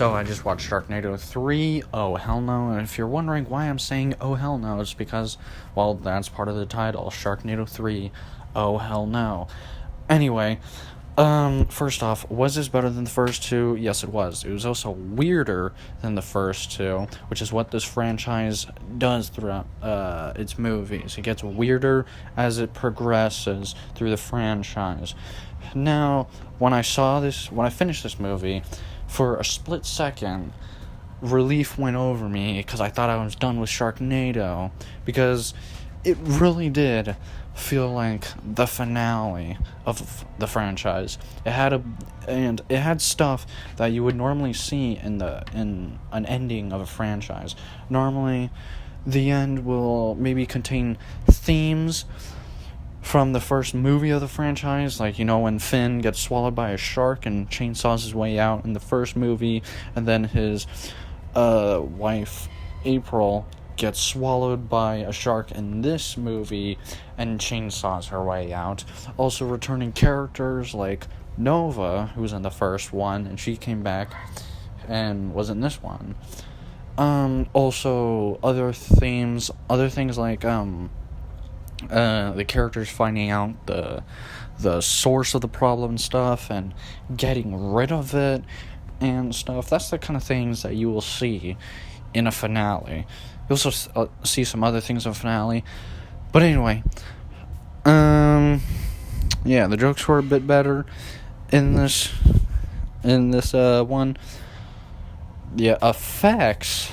So I just watched Sharknado 3, oh hell no, and if you're wondering why I'm saying oh hell no, it's because, well, that's part of the title, Sharknado 3, oh hell no. Anyway, first off, was this better than the first two? Yes, it was. It was also weirder than the first two, which is what this franchise does throughout its movies. It gets weirder as it progresses through the franchise. Now, when I finished this movie, for a split second, relief went over me because I thought I was done with Sharknado, because it really did feel like the finale of the franchise. It had stuff that you would normally see in an ending of a franchise. Normally, the end will maybe contain themes from the first movie of the franchise, like, when Finn gets swallowed by a shark and chainsaws his way out in the first movie, and then his wife, April, gets swallowed by a shark in this movie and chainsaws her way out. Also returning characters like Nova, who was in the first one, and she came back and was in this one. Also other things like the characters finding out the source of the problem and stuff and getting rid of it and stuff. That's the kind of things that you will see in a finale. You also see some other things in a finale. But anyway, the jokes were a bit better in this one. The effects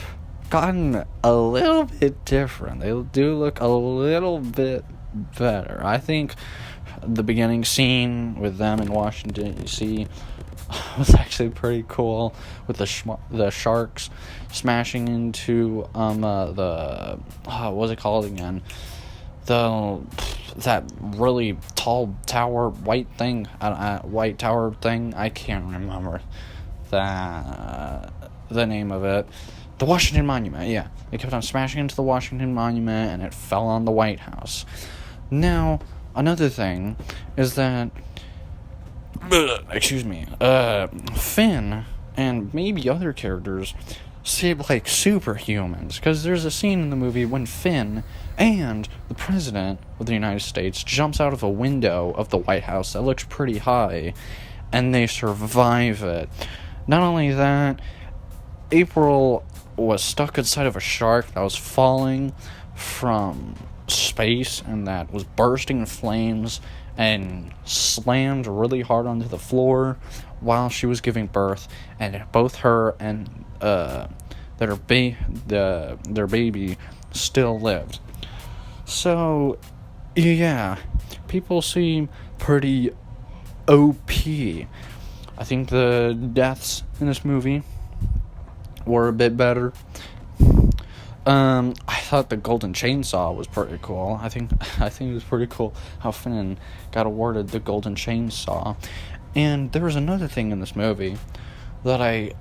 gotten a little bit different. They do look a little bit better. I think the beginning scene with them in Washington D.C. was actually pretty cool, with the sharks smashing into what's it called again? That really tall tower, white tower thing. I can't remember the name of it. The Washington Monument, yeah. They kept on smashing into the Washington Monument, and it fell on the White House. Now, another thing is that, Finn and maybe other characters seem like superhumans, because there's a scene in the movie when Finn and the President of the United States jumps out of a window of the White House that looks pretty high, and they survive it. Not only that, April was stuck inside of a shark that was falling from space and that was bursting in flames and slammed really hard onto the floor while she was giving birth, and both her and their baby still lived. So, yeah, people seem pretty OP. I think the deaths in this movie were a bit better. I thought the golden chainsaw was pretty cool. I think it was pretty cool how Finn got awarded the golden chainsaw. And there was another thing in this movie that I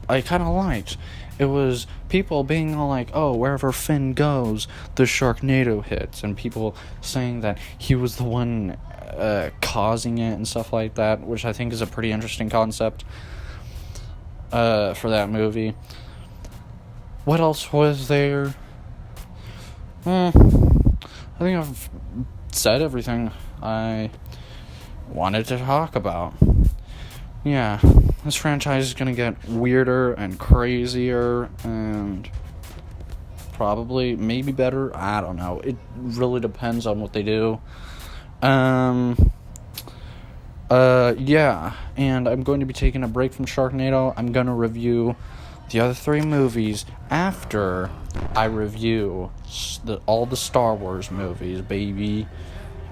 kind of liked. It was people being all like, oh, wherever Finn goes, the Sharknado hits, and people saying that he was the one causing it and stuff like that, which I think is a pretty interesting concept for that movie. What else was there? I think I've said everything I wanted to talk about. Yeah, this franchise is gonna get weirder and crazier and probably maybe better. I don't know. It really depends on what they do. Yeah, and I'm going to be taking a break from Sharknado. I'm gonna review the other 3 movies after I review all the Star Wars movies, baby.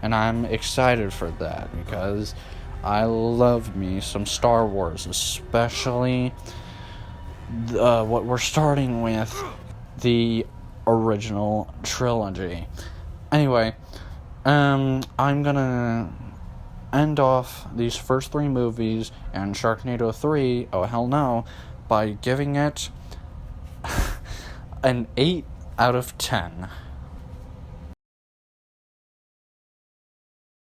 And I'm excited for that because I love me some Star Wars, especially what we're starting with, the original trilogy. Anyway, I'm gonna end off these first 3 movies and Sharknado 3, oh hell no, by giving it an 8 out of 10.